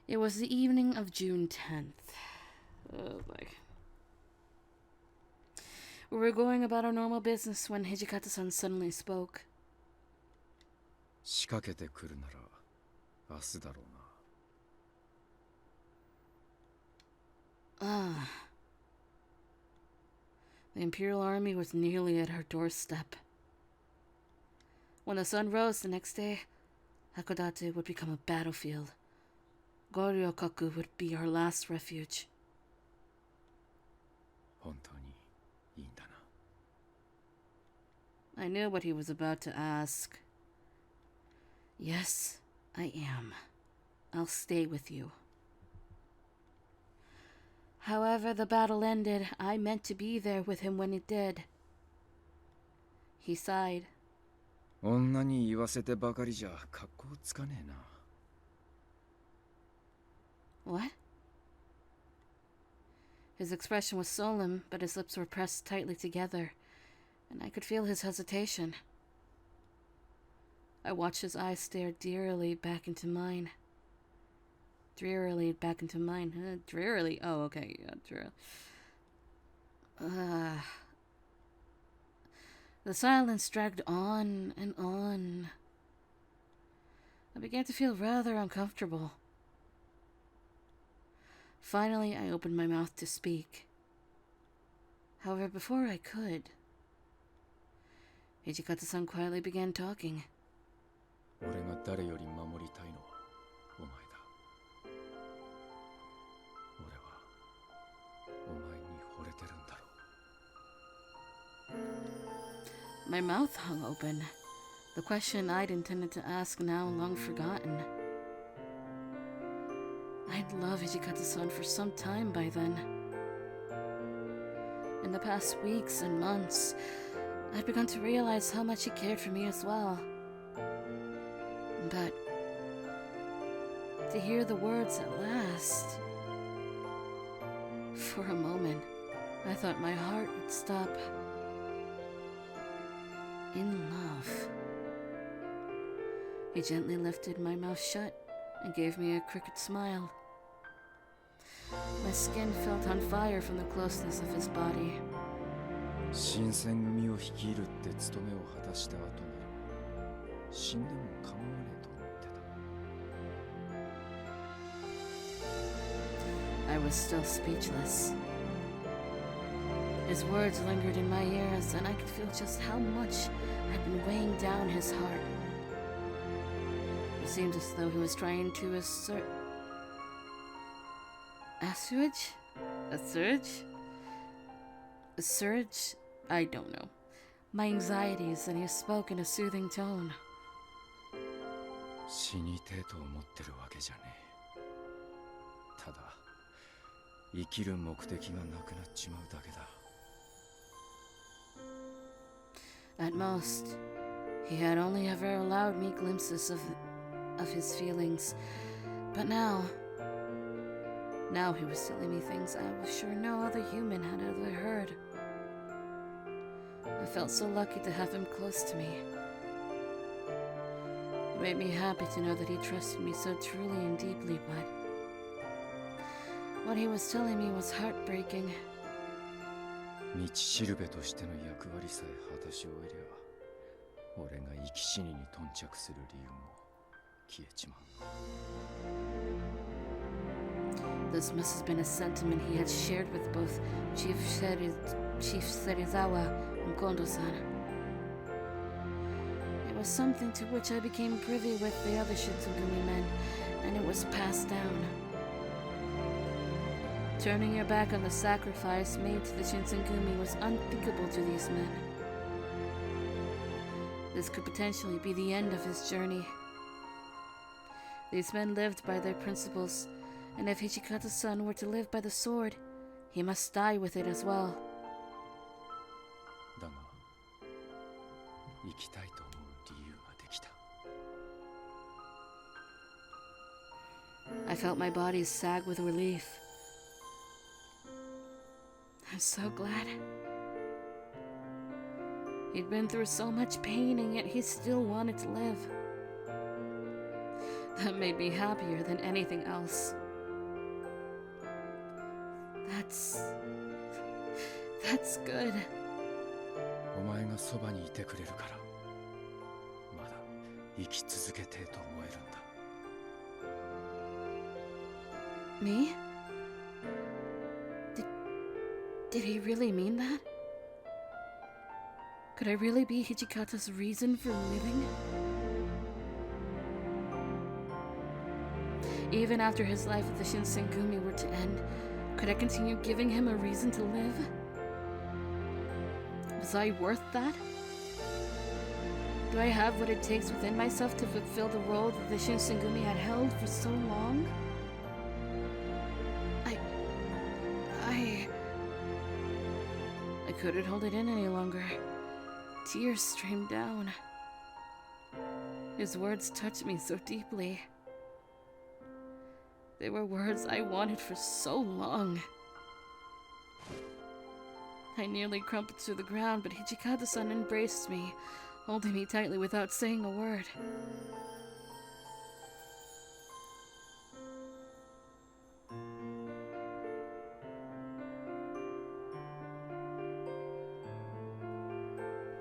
It was the evening of June 10th. Oh boy. We were going about our normal business when Hijikata-san suddenly spoke. 仕掛けてくるなら明日だろうな。Ah. The Imperial Army was nearly at our doorstep. When the sun rose the next day, Hakodate would become a battlefield. Goryokaku would be our last refuge. 本当にいいんだな。I knew what he was about to ask. Yes, I am. I'll stay with you. However the battle ended, I meant to be there with him when it did. He sighed. 女に言わせてばかりじゃ格好つかねえな。What? His expression was solemn, but his lips were pressed tightly together, and I could feel his hesitation. I watched his eyes stare drearily back into mine. Drearily back into mine. Drearily? Oh, okay. Yeah, drearily. The silence dragged on and on. I began to feel rather uncomfortable. Finally, I opened my mouth to speak. However, before I could, Hijikata-san quietly began talking. 俺が誰より守りたいのはお前だ。俺はお前に惚れてるんだろう。My mouth hung open. The question I'd intended to ask now long forgotten. I'd loved Hijikata-san for some time by then. In the past weeks and months, I'd begun to realize how much he cared for me as well. But to hear the words at last, for a moment, I thought my heart would stop. In love. He gently lifted my mouth shut and gave me a crooked smile. My skin felt on fire from the closeness of his body. 新選組を率いるって務めを果たした後なら死んでも構わねえと思ってた。 I was still speechless. His words lingered in my ears, and I could feel just how much had been weighing down his heart. It seemed as though he was trying to assert... Assuage? Assurge? Assurge? I don't know. My anxieties, and he spoke in a soothing tone. 死にてえと思ってるわけじゃねえ。ただ生きる目的がなくなっちまうだけだ。 At most, he had only ever allowed me glimpses of his feelings. But now he was telling me things I was sure no other human had ever heard. I felt so lucky to have him close to me. It made me happy to know that he trusted me so truly and deeply, but what he was telling me was heartbreaking. 道しるべとしての役割さえ果たし終えりゃ俺が生き死にに頓着する理由も消えちまう。 This must have been a sentiment he had shared with both Chief Serizawa and Kondo-san. It was something to which I became privy with the other Shinsengumi men, and it was passed down. Turning your back on the sacrifice made to the Shinsengumi was unthinkable to these men. This could potentially be the end of his journey. These men lived by their principles, and if Hijikata-san were to live by the sword, he must die with it as well. だが生きたいと思う理由ができた。 I felt my body sag with relief. I'm so glad. He'd been through so much pain, and yet he still wanted to live. That made me happier than anything else. That's good. お前がそばにいてくれるからまだ生き続けてと思えるんだ。 Me? Did he really mean that? Could I really be Hijikata's reason for living? Even after his life with the Shinsengumi were to end, could I continue giving him a reason to live? Was I worth that? Do I have what it takes within myself to fulfill the role that the Shinsengumi had held for so long? I couldn't hold it in any longer. Tears streamed down. His words touched me so deeply. They were words I wanted for so long. I nearly crumpled to the ground, but Hijikata-san embraced me, holding me tightly without saying a word.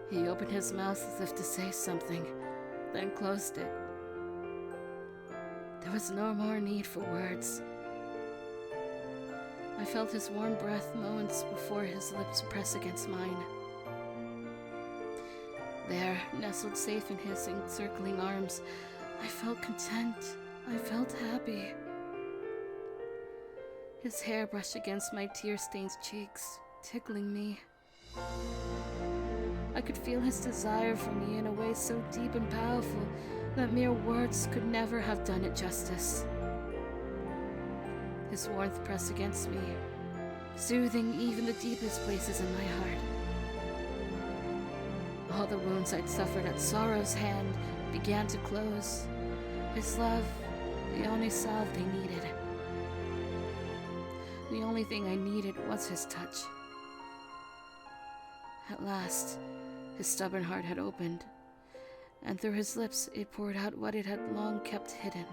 He opened his mouth as if to say something, then closed it. There was no more need for words. I felt his warm breath moments before his lips press against mine. There, nestled safe in his encircling arms, I felt content. I felt happy. His hair brushed against my tear-stained cheeks, tickling me. I could feel his desire for me in a way so deep and powerful that mere words could never have done it justice. His warmth pressed against me, soothing even the deepest places in my heart. All the wounds I'd suffered at sorrow's hand began to close. His love, the only salve they needed. The only thing I needed was his touch. At last, his stubborn heart had opened, and through his lips it poured out what it had long kept hidden.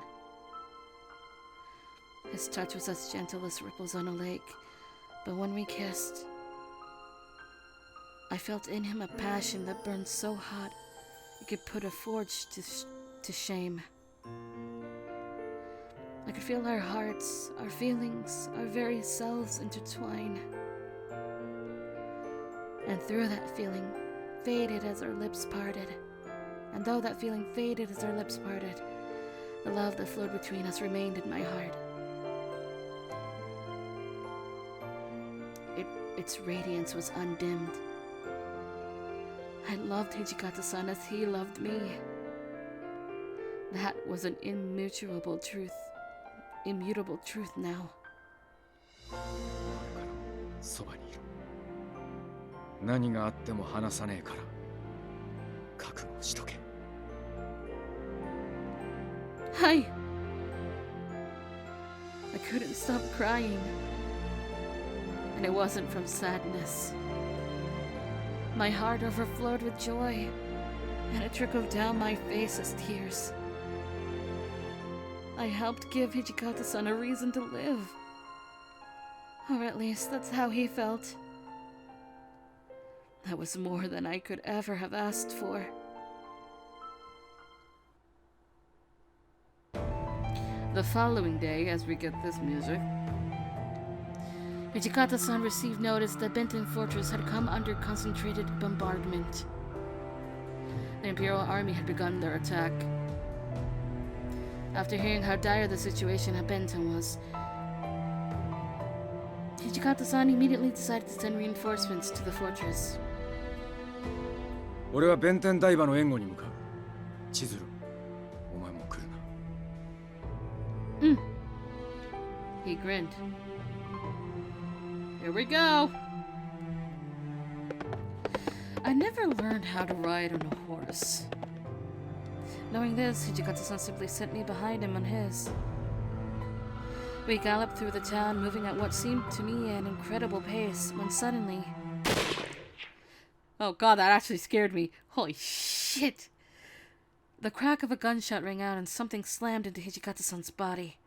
His touch was as gentle as ripples on a lake, but when we kissed, I felt in him a passion that burned so hot it could put a forge to shame. I could feel our hearts, our feelings, our very selves intertwine. And through that feeling, faded as our lips parted. And though that feeling faded as our lips parted, the love that flowed between us remained in my heart. Its radiance was undimmed. I loved Hijikata-san as he loved me. That was an immutable truth now. そばにいる。何があっても離さねえから覚悟しとけ。I couldn't stop crying. And it wasn't from sadness. My heart overflowed with joy, and it trickled down my face as tears. I helped give Hijikata-san a reason to live. Or at least that's how he felt. That was more than I could ever have asked for. The following day, as we get this music, Hijikata-san received notice that Benten Fortress had come under concentrated bombardment. The Imperial Army had begun their attack. After hearing how dire the situation at Benten was, Hijikata-san immediately decided to send reinforcements to the fortress. 俺は弁天台場の援護に向かう。千鶴、お前も来るな。He grinned. Here we go! I never learned how to ride on a horse. Knowing this, Hijikata-san simply sent me behind him on his. We galloped through the town, moving at what seemed to me an incredible pace, when suddenly... Oh god, that actually scared me. Holy shit! The crack of a gunshot rang out and something slammed into Hijikata-san's body.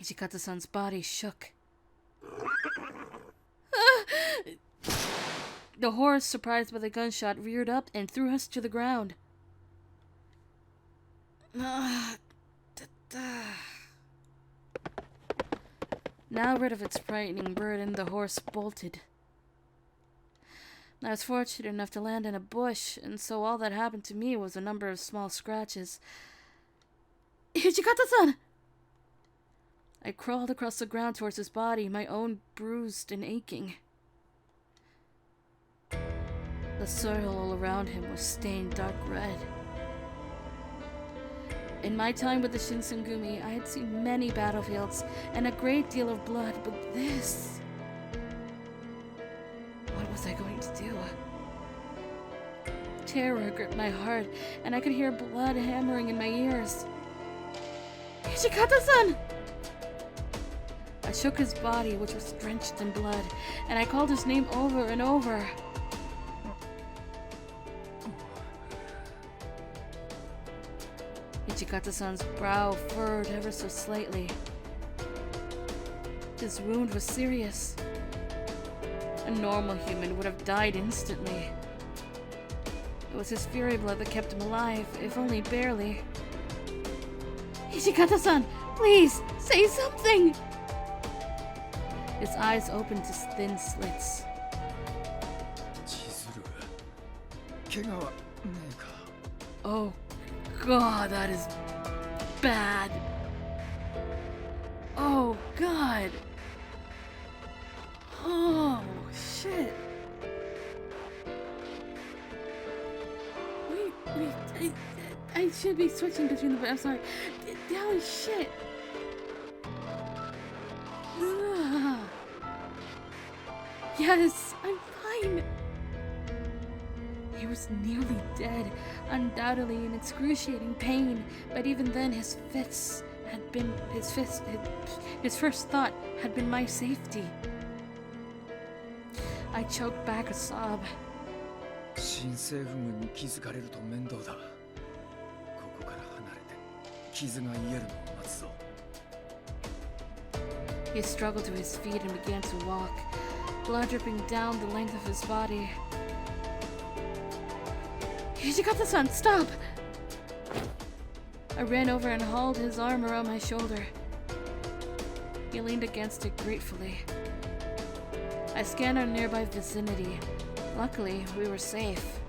Hijikata-san's body shook. The horse, surprised by the gunshot, reared up and threw us to the ground. Now rid of its frightening burden, the horse bolted. I was fortunate enough to land in a bush, and so all that happened to me was a number of small scratches. Hijikata-san! I crawled across the ground towards his body, my own bruised and aching. The soil all around him was stained dark red. In my time with the Shinsengumi, I had seen many battlefields and a great deal of blood, but this... What was I going to do? Terror gripped my heart, and I could hear blood hammering in my ears. Hijikata-san! I shook his body, which was drenched in blood, and I called his name over and over. Hijikata-san's brow furrowed ever so slightly. His wound was serious. A normal human would have died instantly. It was his fury blood that kept him alive, if only barely. Hijikata-san, please, say something! His eyes opened to thin slits. Oh God, that is bad. Oh God. Oh shit. Wait, I should be switching between the, I'm sorry. Holy shit. Ugh. Yes, I'm fine. He was nearly dead, undoubtedly in excruciating pain, but even then his first thought had been my safety. I choked back a sob. He struggled to his feet and began to walk, blood dripping down the length of his body. Hijikata-san, stop! I ran over and hauled his arm around my shoulder. He leaned against it gratefully. I scanned our nearby vicinity. Luckily, we were safe.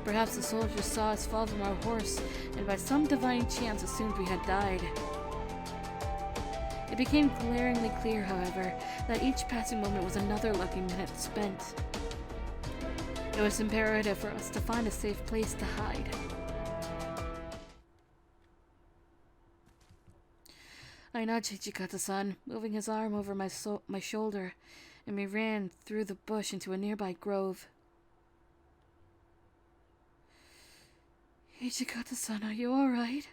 Perhaps the soldiers saw us fall from our horse and by some divine chance assumed we had died. It became glaringly clear, however, that each passing moment was another lucky minute spent. It was imperative for us to find a safe place to hide. I nudged Hijikata-san, moving his arm over my shoulder, and we ran through the bush into a nearby grove. Hijikata-san, are you alright?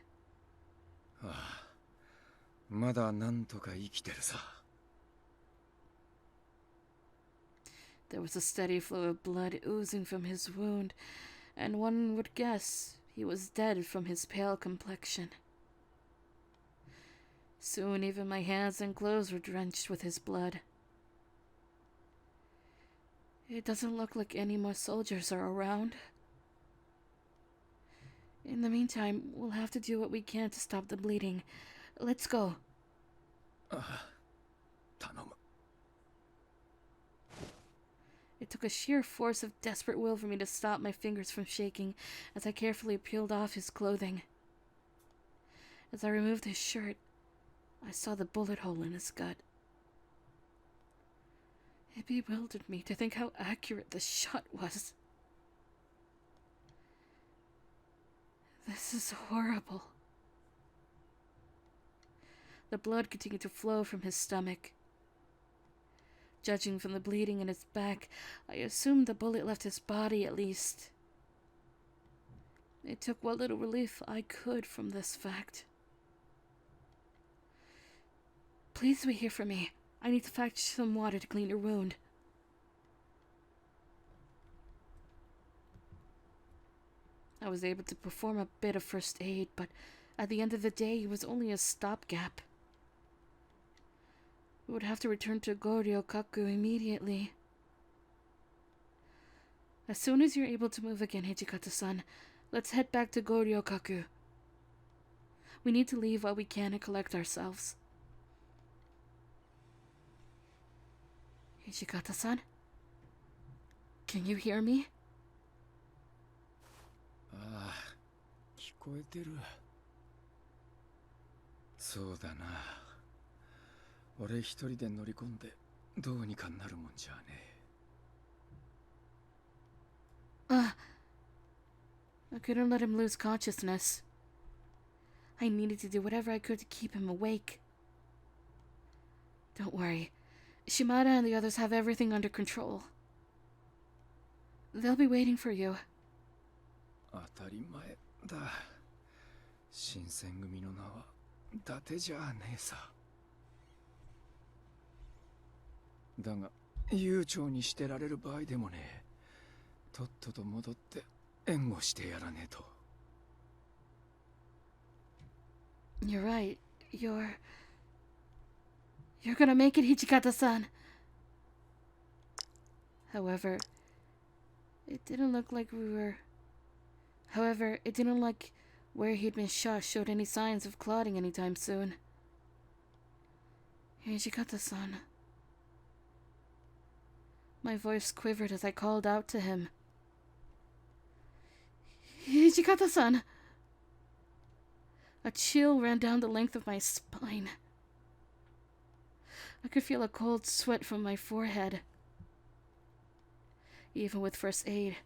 There was a steady flow of blood oozing from his wound, and one would guess he was dead from his pale complexion. Soon even my hands and clothes were drenched with his blood. It doesn't look like any more soldiers are around. In the meantime, we'll have to do what we can to stop the bleeding. Let's go. It took a sheer force of desperate will for me to stop my fingers from shaking as I carefully peeled off his clothing. As I removed his shirt, I saw the bullet hole in his gut. It bewildered me to think how accurate the shot was. This is horrible. The blood continued to flow from his stomach. Judging from the bleeding in his back, I assumed the bullet left his body at least. It took what little relief I could from this fact. Please wait here for me. I need to fetch some water to clean your wound. I was able to perform a bit of first aid, but at the end of the day, it was only a stopgap. We would have to return to Goryokaku immediately. As soon as you're able to move again, Hijikata-san, let's head back to Goryokaku. We need to leave while we can and collect ourselves. Hijikata-san? Can you hear me? ああ、聞こえてる。そうだな。俺一人で乗り込んでどうにかなるもんじゃねえ。I couldn't let him lose consciousness. I needed to do whatever I could to keep him awake. Don't worry. Shimada and the others have everything under control. They'll be waiting for you. 当たり前だ。新選組の名は伊達じゃねえさ。だが悠長にしてられる場合でもねえ。とっとと戻って援護してやらねえと。You're right. You're gonna make it, Hijikata-san. However, it didn't look like where he'd been shot showed any signs of clotting anytime soon. Hijikata-san. My voice quivered as I called out to him. Hijikata-san! A chill ran down the length of my spine. I could feel a cold sweat from my forehead. Even with first aid,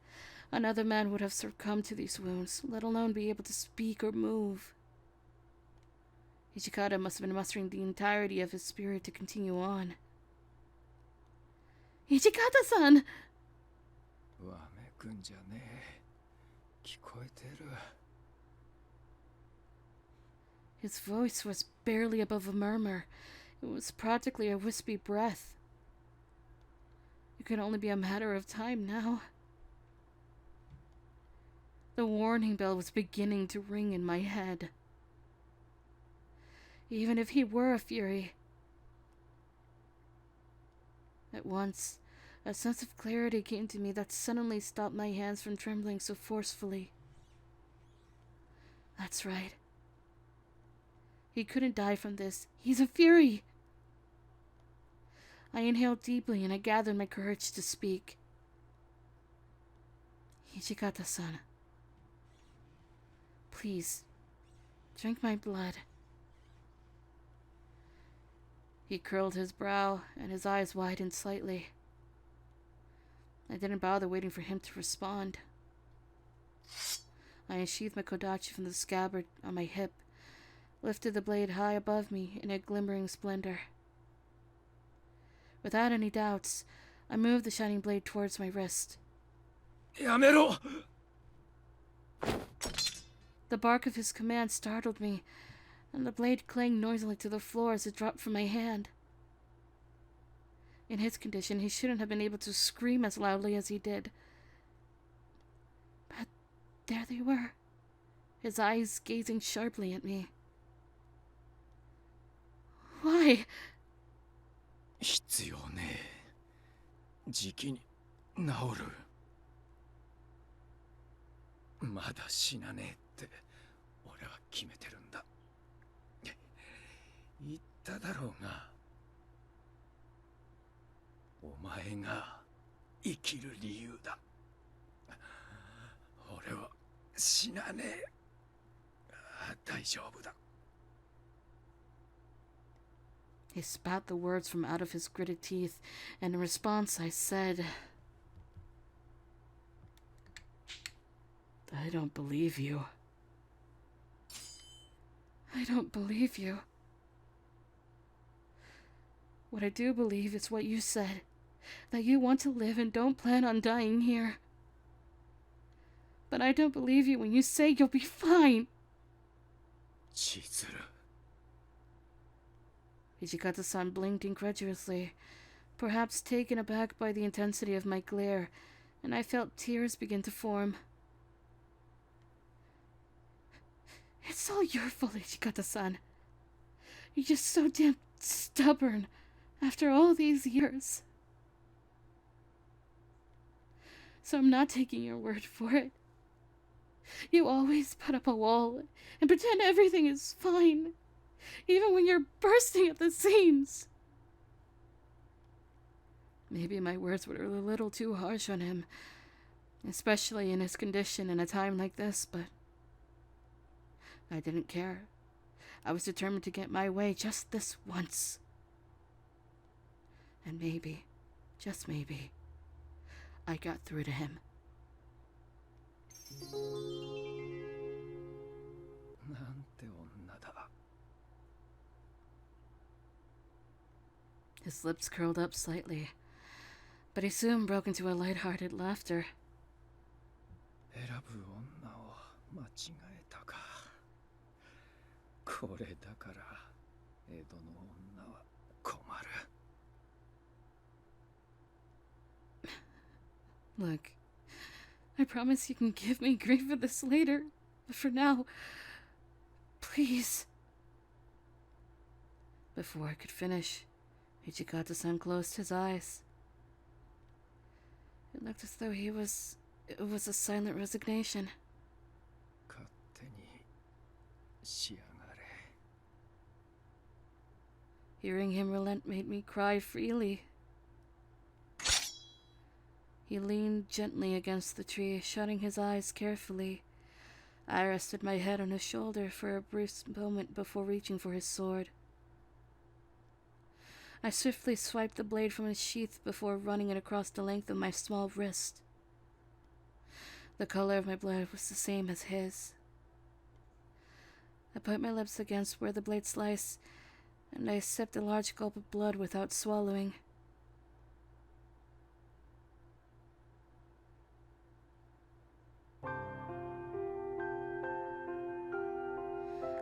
another man would have succumbed to these wounds, let alone be able to speak or move. Hijikata must have been mustering the entirety of his spirit to continue on. Hijikata-san! わめくんじゃねえ。聞こえてる。His voice was barely above a murmur. It was practically a wispy breath. It could only be a matter of time now. The warning bell was beginning to ring in my head. Even if he were a fury. At once, a sense of clarity came to me that suddenly stopped my hands from trembling so forcefully. That's right. He couldn't die from this. He's a fury! I inhaled deeply and I gathered my courage to speak. Hijikata-san. Please, drink my blood. He curled his brow and his eyes widened slightly. I didn't bother waiting for him to respond. I unsheathed my kodachi from the scabbard on my hip, lifted the blade high above me in a glimmering splendor. Without any doubts, I moved the shining blade towards my wrist. やめろ! The bark of his command startled me, and the blade clanged noisily to the floor as it dropped from my hand. In his condition, he shouldn't have been able to scream as loudly as he did. But there they were, his eyes gazing sharply at me. Why? 必要ねえ。じきに治る。まだ死なねえって俺は決めてるんだ。言っただろうが、お前が生きる理由だ。俺は死なねえ。大丈夫だ。He spat the words from out of his gritted teeth, and in response I said, I don't believe you. I don't believe you. What I do believe is what you said, that you want to live and don't plan on dying here. But I don't believe you when you say you'll be fine. Chizuru. Hijikata-san blinked incredulously, perhaps taken aback by the intensity of my glare, and I felt tears begin to form. It's all your fault, Hijikata-san. You're just so damn stubborn after all these years. So I'm not taking your word for it. You always put up a wall and pretend everything is fine, even when you're bursting at the seams. Maybe my words were a little too harsh on him, especially in his condition in a time like this, but I didn't care. I was determined to get my way just this once. And maybe, just maybe, I got through to him. なんて女だ。 His lips curled up slightly, but he soon broke into a light-hearted laughter. 選ぶ女を間違えたか。これだから江戸の女は困る。 Look, I promise you can give me grief for this later, but for now, please. Before I could finish, Hijikata-san closed his eyes. It looked as though it was a silent resignation. 勝手にしやがれ。 Hearing him relent made me cry freely. He leaned gently against the tree, shutting his eyes carefully. I rested my head on his shoulder for a brief moment before reaching for his sword. I swiftly swiped the blade from its sheath before running it across the length of my small wrist. The color of my blood was the same as his. I put my lips against where the blade sliced, and I sipped a large gulp of blood without swallowing.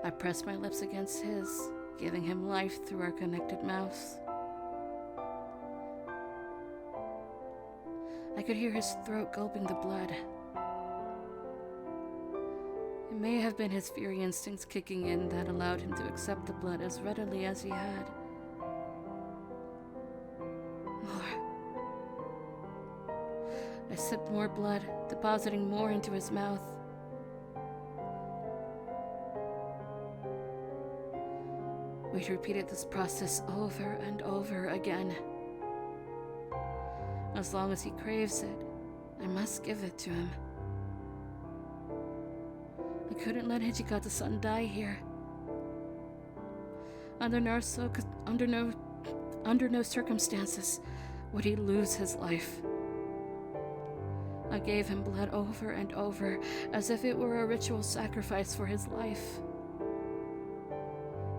I pressed my lips against his, giving him life through our connected mouths. I could hear his throat gulping the blood. It may have been his fury instincts kicking in that allowed him to accept the blood as readily as he had. More. I sipped more blood, depositing more into his mouth. We repeated this process over and over again. As long as he craves it, I must give it to him. I couldn't let Hijikata-san die here. Under no circumstances would he lose his life. I gave him blood over and over, as if it were a ritual sacrifice for his life.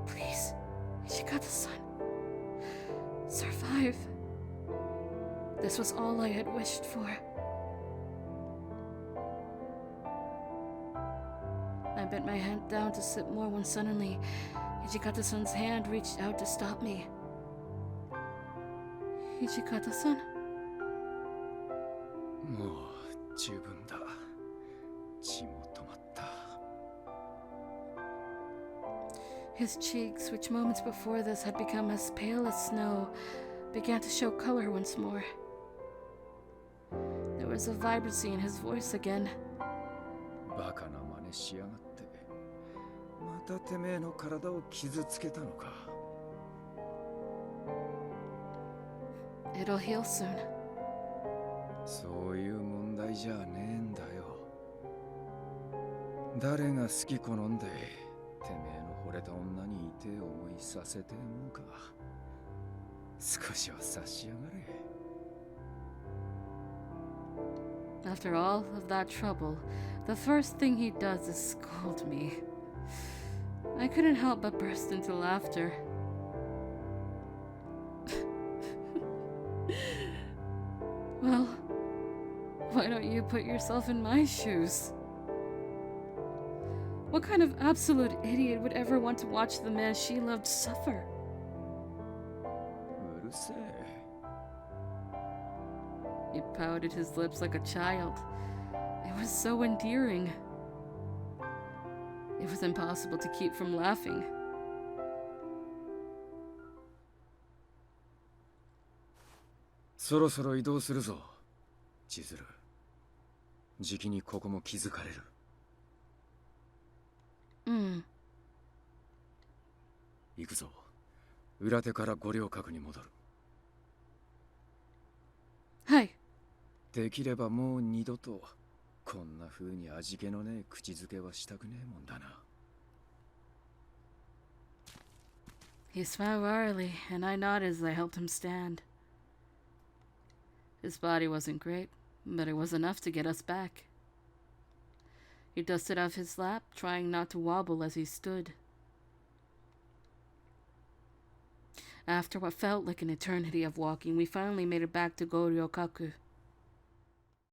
Please, Hijikata-san, survive. This was all I had wished for. I bent my hand down to sip more when suddenly Hijikata-san's hand reached out to stop me. Hijikata-san? もう十分だ。血も止まった。 His cheeks, which moments before this had become as pale as snow, began to show color once more. There was a vibrancy in his voice again. バカな真似しやがって。またてめえの体を傷つけたのか。 It'll heal soon. そういう問題じゃねえんだよ。誰が好き好んでてめえの惚れた女にいてえ思いさせてもんか。少しは察しやがれ。 After all of that trouble, the first thing he does is scold me. I couldn't help but burst into laughter. Well, why don't you put yourself in my shoes? What kind of absolute idiot would ever want to watch the man she loved suffer? うるせえ。 He pouted his lips like a child. It was so endearing. It was impossible to keep from laughing. "そろそろ移動するぞ、千鶴。じきにここも気づかれる。行くぞ。裏手から五稜郭に戻る。はい。できればもう二度とこんな風に味気のねえ口づけはしたくねえもんだな。He smiled wryly, and I nodded as I helped him stand. His body wasn't great, but it was enough to get us back. He dusted off his lap, trying not to wobble as he stood. After what felt like an eternity of walking, we finally made it back to Goryokaku.